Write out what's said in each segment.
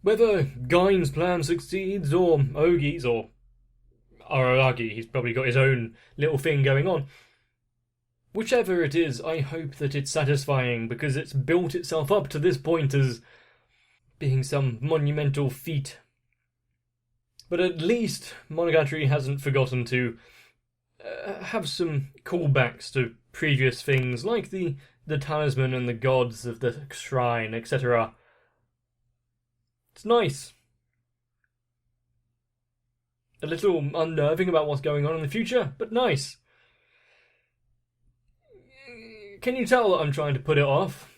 Whether Gein's plan succeeds, or Ogi's, or Araragi, he's probably got his own little thing going on. Whichever it is, I hope that it's satisfying, because it's built itself up to this point as being some monumental feat. But at least Monogatari hasn't forgotten to have some callbacks to previous things, like the talisman and the gods of the shrine, etc. It's nice. A little unnerving about what's going on in the future, but nice. Can you tell that I'm trying to put it off?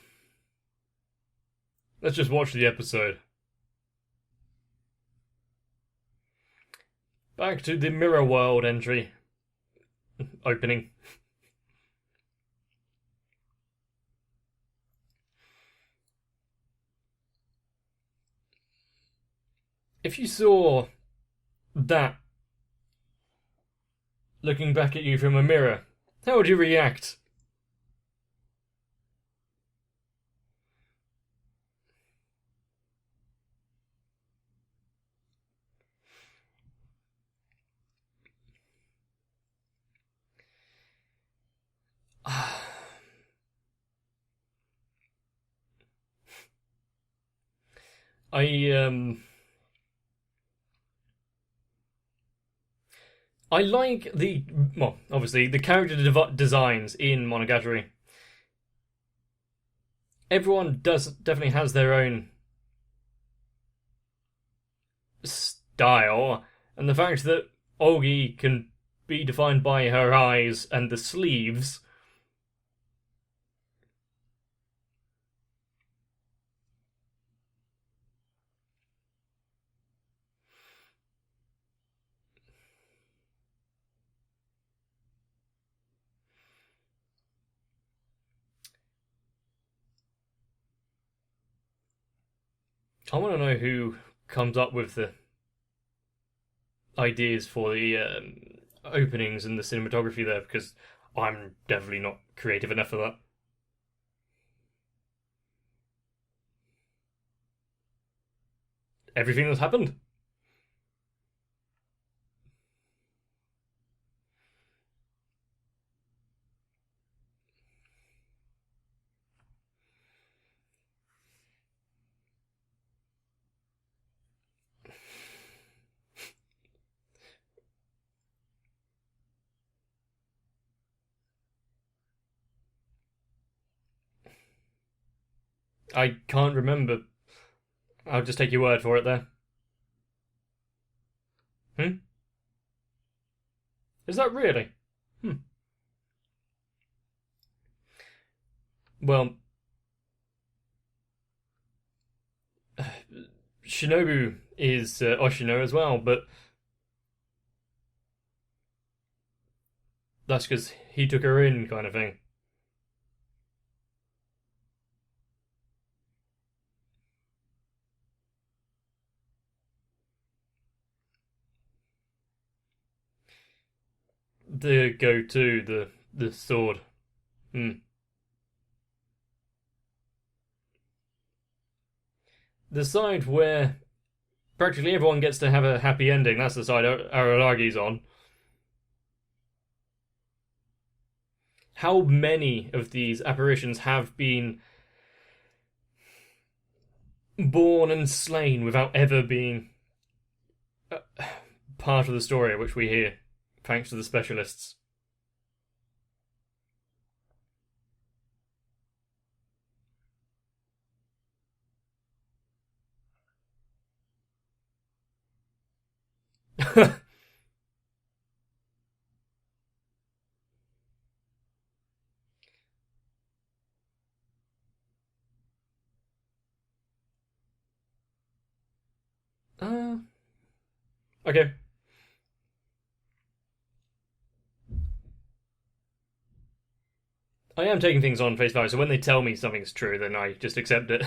Let's just watch the episode. Back to the Mirror World entry. Opening. If you saw that looking back at you from a mirror, how would you react? I like obviously the character designs in Monogatari. Everyone definitely has their own style, and the fact that Ogi can be defined by her eyes and the sleeves. I want to know who comes up with the ideas for the openings and the cinematography there, because I'm definitely not creative enough for that. Everything that's happened. I can't remember. I'll just take your word for it there. Hmm? Is that really? Hmm. Well, Shinobu is Oshino as well, but that's because he took her in, kind of thing. The go-to, the sword. Hmm. The side where practically everyone gets to have a happy ending, that's the side Araragi's on. How many of these apparitions have been born and slain without ever being part of the story, which we hear, thanks to the specialists? uh, okay. I am taking things on face value, so when they tell me something's true, then I just accept it.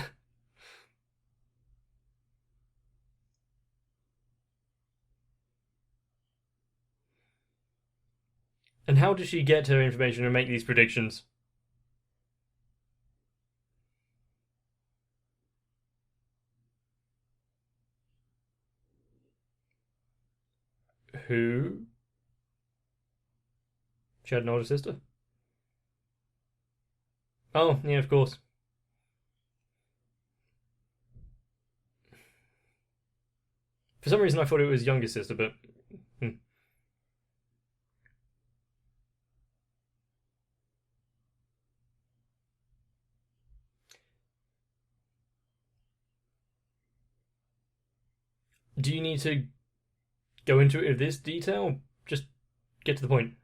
And how does she get her information and make these predictions? Who? She had an older sister? Oh, yeah, of course. For some reason, I thought it was younger sister, but hmm. Do you need to go into it with this detail? Just get to the point.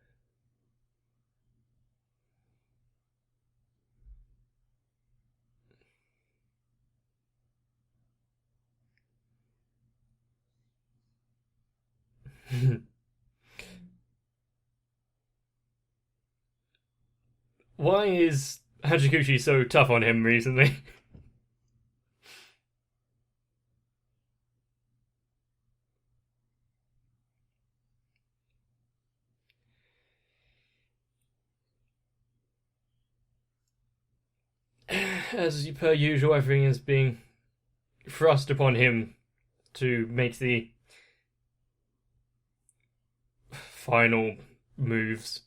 Why is Hachikushi so tough on him recently? As per usual, everything is being thrust upon him to make the final moves.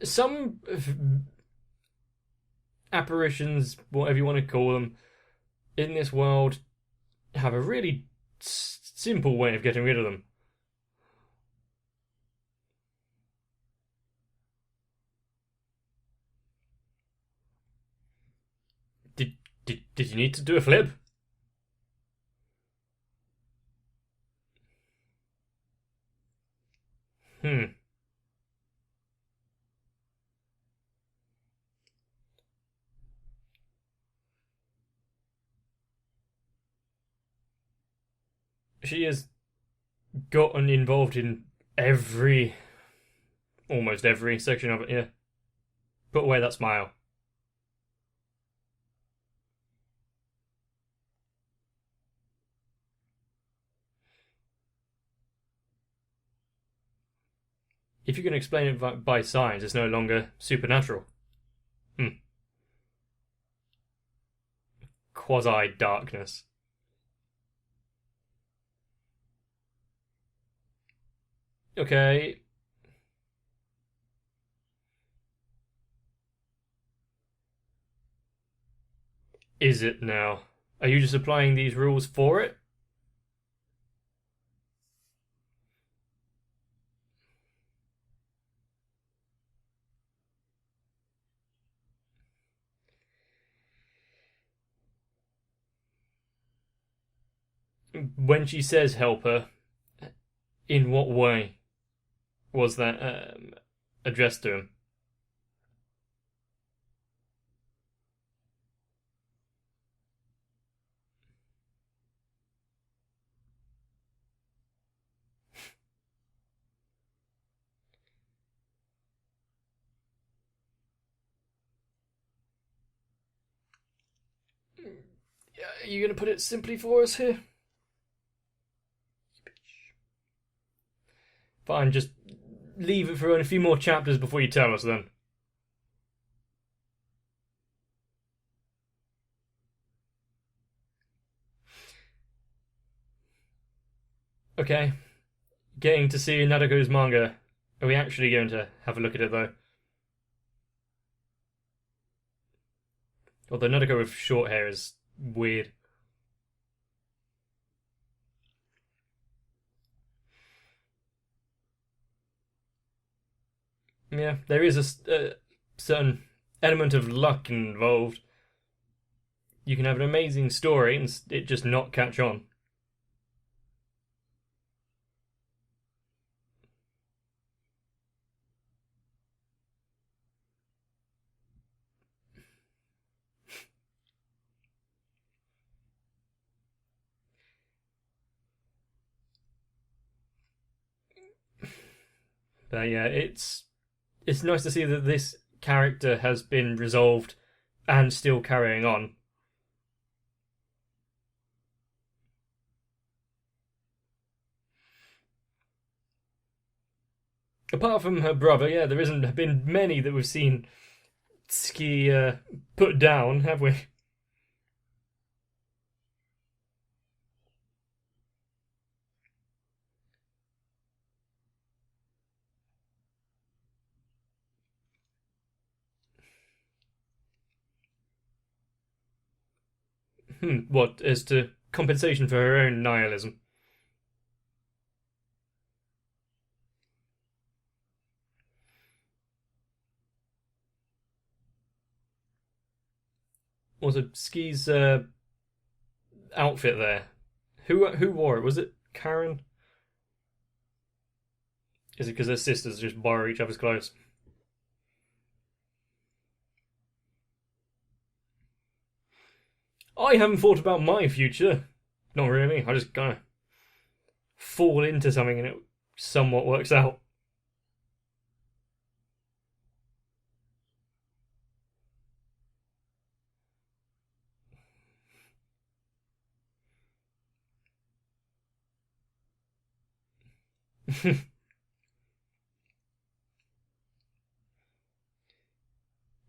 Some apparitions, whatever you want to call them, in this world have a really simple way of getting rid of them. Did you need to do a flip? Hmm. She has gotten involved in almost every section of it, yeah. Put away that smile. If you can explain it by science, it's no longer supernatural. Hmm. Quasi darkness. Okay. Is it now? Are you just applying these rules for it? When she says help her, in what way was that addressed to him? Are you going to put it simply for us here? Fine, just leave it for a few more chapters before you tell us then. Okay. Getting to see Nadeko's manga. Are we actually going to have a look at it though? Although Nadeko with short hair is weird. Yeah, there is a certain element of luck involved. You can have an amazing story and it just not catch on. But yeah, it's nice to see that this character has been resolved and still carrying on. Apart from her brother, yeah, there isn't been many that we've seen Ski put down, have we? What, as to compensation for her own nihilism? Also, Ski's outfit there. Who wore it? Was it Karen? Is it because their sisters just borrow each other's clothes? I haven't thought about my future. Not really. I just kind of fall into something and it somewhat works out.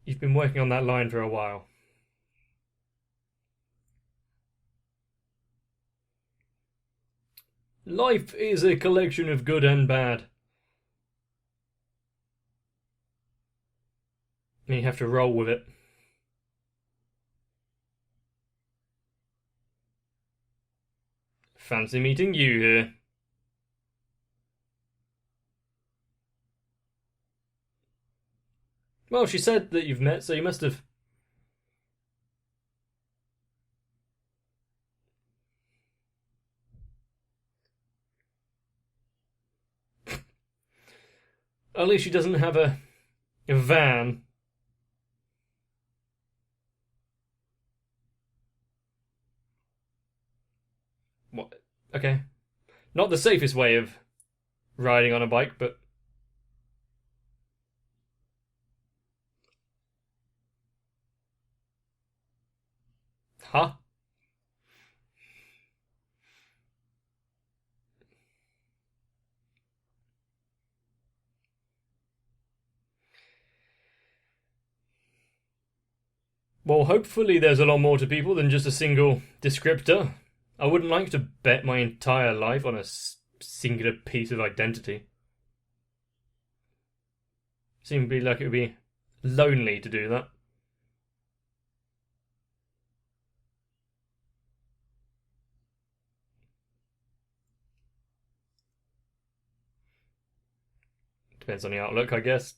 You've been working on that line for a while. Life is a collection of good and bad. And you have to roll with it. Fancy meeting you here. Well, she said that you've met, so you must have. At least she doesn't have a van. What? Okay. Not the safest way of riding on a bike, but. Huh? Well, hopefully there's a lot more to people than just a single descriptor. I wouldn't like to bet my entire life on a singular piece of identity. Seems to be like it would be lonely to do that. Depends on the outlook, I guess.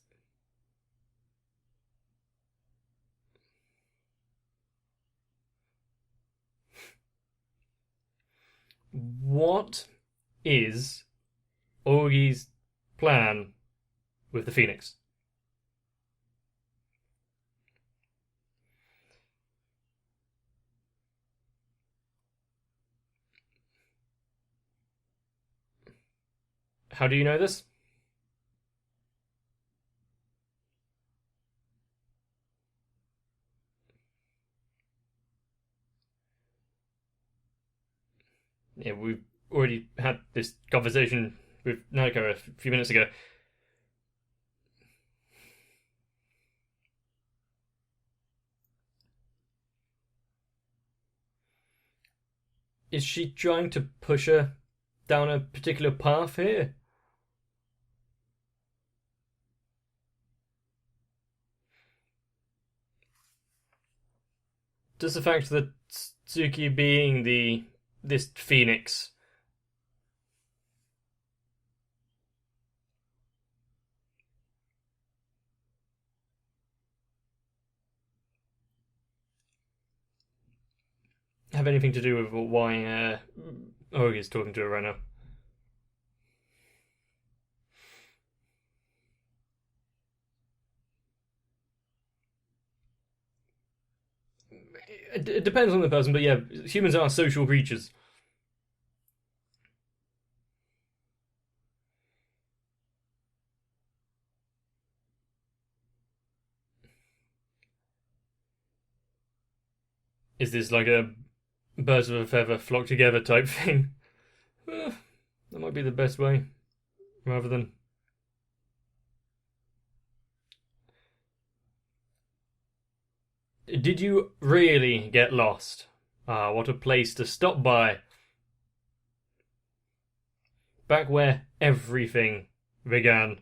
What is Augi's plan with the Phoenix? How do you know this? Yeah, we've already had this conversation with Naoko a few minutes ago. Is she trying to push her down a particular path here? Does the fact that Tsuki being this phoenix have anything to do with why Ogi is talking to her right now? It depends on the person, but yeah, humans are social creatures. Is this like a birds of a feather flock together type thing? That might be the best way, rather than Did you really get lost? Ah, what a place to stop by. Back where everything began.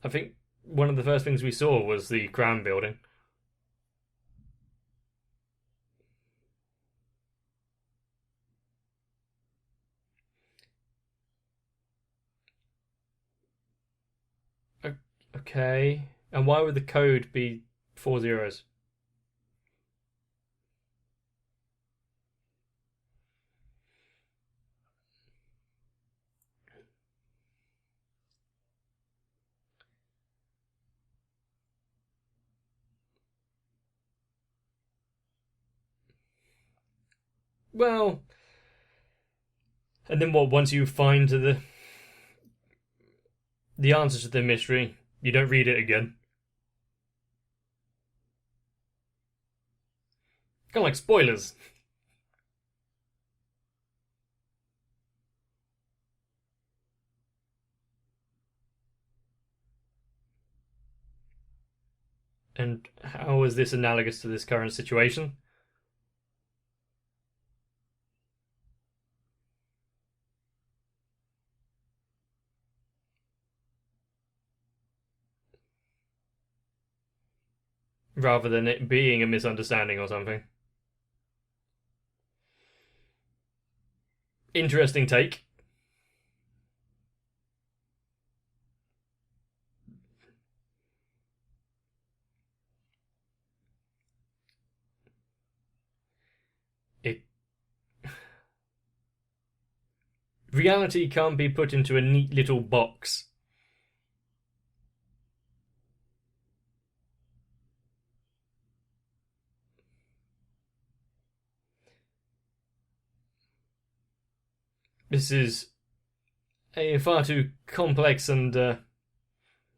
I think one of the first things we saw was the Crown building. Okay. And why would the code be 4 zeros? Well, and then what? Once you find the answer to the mystery, you don't read it again. Kind of like spoilers. And how is this analogous to this current situation? Rather than it being a misunderstanding or something. Interesting take. It reality can't be put into a neat little box. This is a far too complex and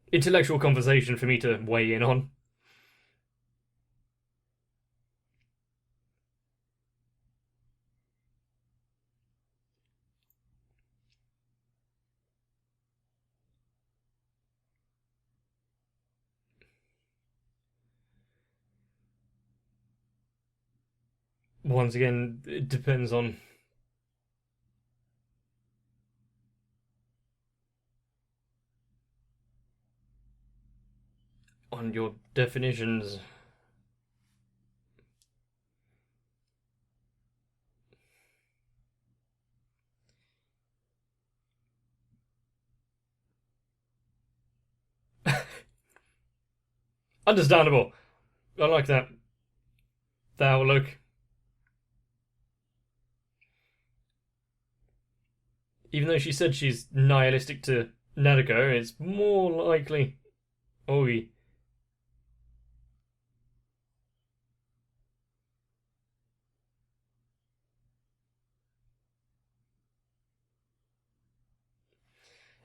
intellectual conversation for me to weigh in on. Once again, it depends on your definitions. Understandable. I like that. That outlook. Even though she said she's nihilistic to Nadeko, it's more likely Ogi.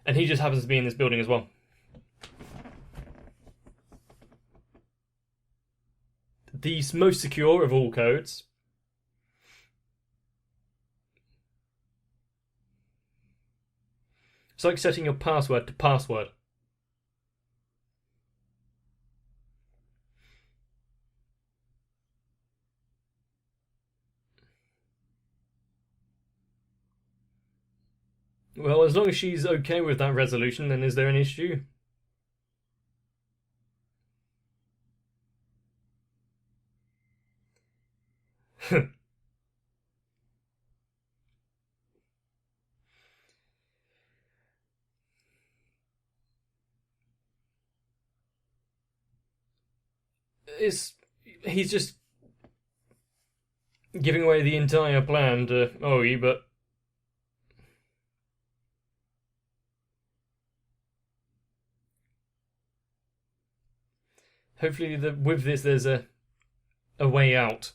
And he just happens to be in this building as well. The most secure of all codes. It's like setting your password to password. Well, as long as she's okay with that resolution, then is there an issue? It's he's just giving away the entire plan to Ogi, but hopefully with this there's a way out.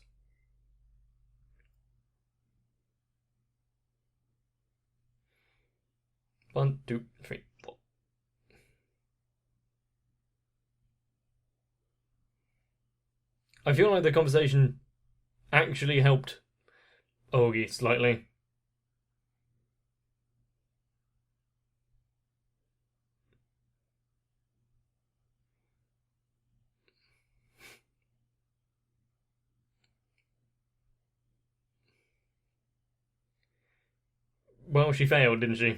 1, 2, 3, 4. I feel like the conversation actually helped Ogi slightly. Well, she failed, didn't she?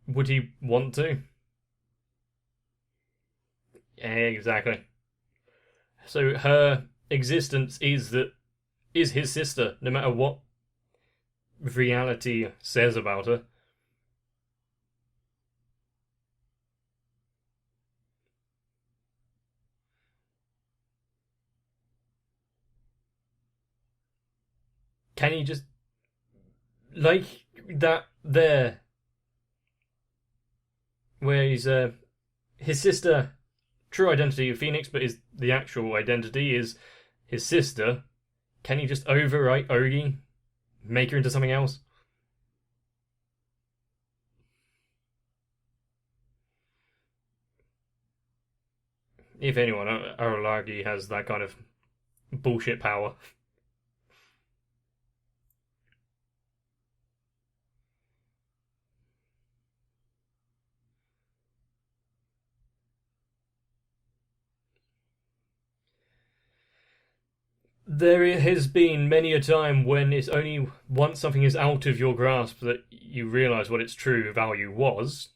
Would he want to? Exactly. So her existence is his sister, no matter what reality says about her. Can he just like that there where he's his sister true identity of Phoenix, but the actual identity is his sister. Can he just overwrite Ogi, make her into something else? If anyone, Aralagi has that kind of bullshit power. There has been many a time when it's only once something is out of your grasp that you realise what its true value was.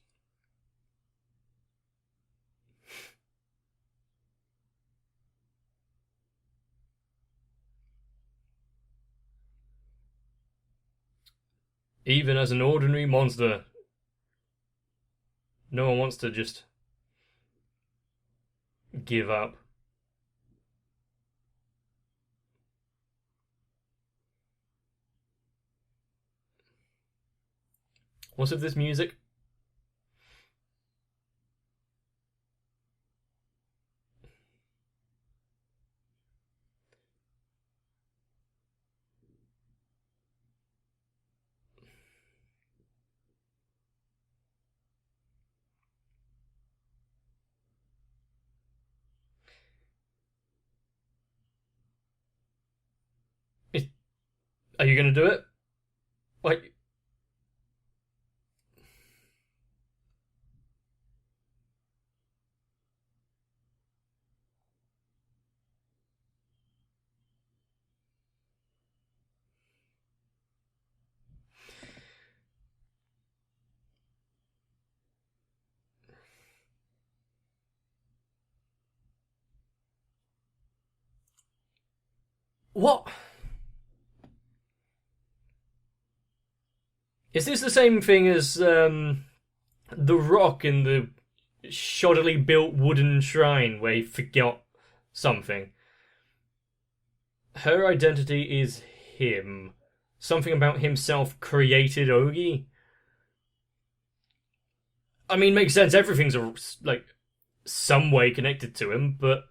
Even as an ordinary monster, no one wants to just give up. What's with this music? Are you going to do it? Like, what? Is this the same thing as the rock in the shoddily built wooden shrine where he forgot something? Her identity is him. Something about himself created Ogi. I mean, makes sense. Everything's like some way connected to him, but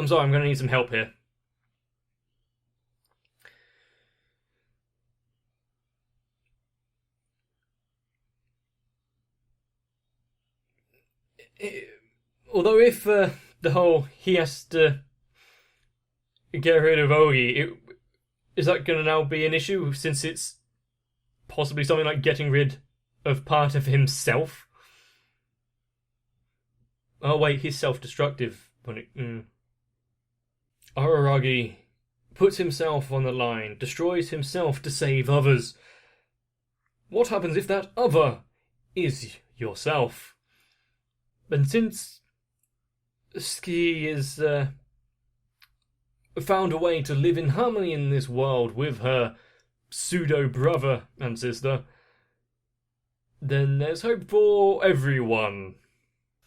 I'm sorry. I'm going to need some help here. Although if the whole he has to get rid of Ogi, is that going to now be an issue since it's possibly something like getting rid of part of himself? Oh wait, he's self-destructive when it. Araragi puts himself on the line, destroys himself to save others. What happens if that other is yourself? And since Ski is found a way to live in harmony in this world with her pseudo brother and sister, then there's hope for everyone.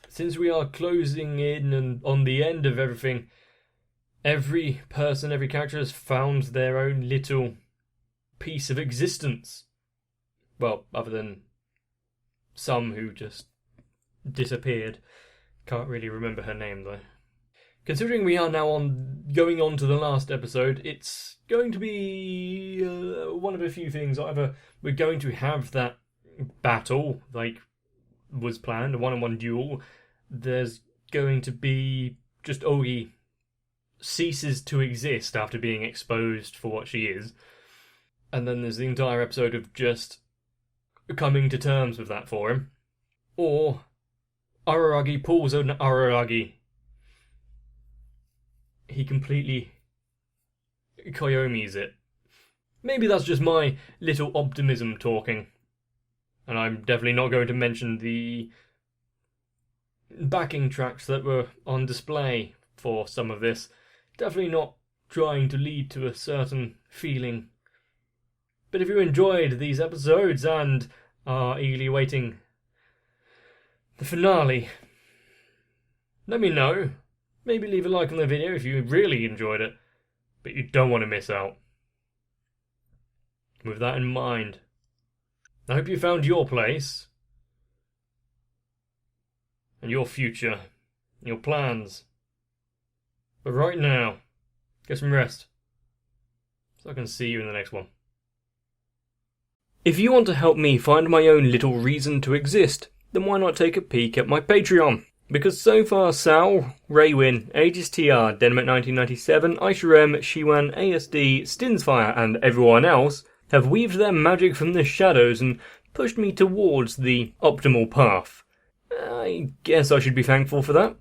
Since we are closing in and on the end of everything, every person, every character has found their own little piece of existence. Well, other than some who just disappeared. Can't really remember her name though. Considering we are now going on to the last episode, it's going to be one of a few things. Either we're going to have that battle, like was planned, a one-on-one duel. There's going to be just Ogi ceases to exist after being exposed for what she is. And then there's the entire episode of just coming to terms with that for him. Or Araragi pulls an Araragi. He completely Koyomis it. Maybe that's just my little optimism talking. And I'm definitely not going to mention the backing tracks that were on display for some of this. Definitely not trying to lead to a certain feeling. But if you enjoyed these episodes and are eagerly waiting the finale, let me know. Maybe leave a like on the video if you really enjoyed it, but you don't want to miss out. With that in mind, I hope you found your place and your future, your plans. But right now, get some rest, so I can see you in the next one. If you want to help me find my own little reason to exist, then why not take a peek at my Patreon? Because so far Sal, Raywin, Aegis TR, Denmark 1997, Aisharem, Shiwan, ASD, Stinsfire and everyone else have weaved their magic from the shadows and pushed me towards the optimal path. I guess I should be thankful for that.